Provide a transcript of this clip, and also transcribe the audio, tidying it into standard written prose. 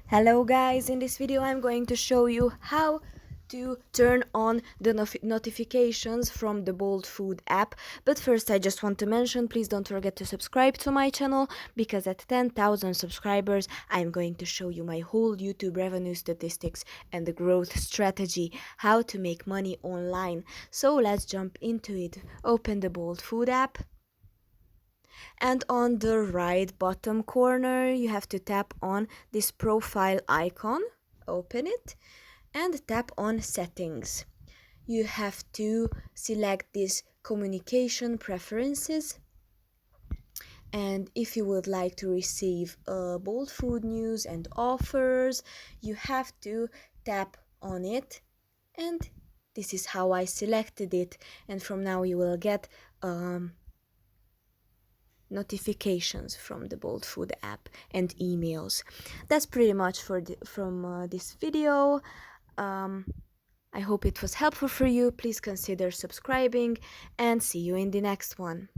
Hello guys, in this video I'm going to show you how to turn on the notifications from the Bolt Food app. But first I just want to mention, please don't forget to subscribe to my channel, because at 10,000 subscribers I'm going to show you my whole YouTube revenue statistics and the growth strategy, how to make money online. So let's jump into it. Open the Bolt Food app. And on the right bottom corner you have to tap on this profile icon, open it, and tap on settings. You have to select this communication preferences, and if you would like to receive Bolt Food news and offers, you have to tap on it, and this is how I selected it. And from now you will get notifications from the Bolt Food app and emails. That's pretty much from this video. I hope it was helpful for you. Please consider subscribing, and see you in the next one.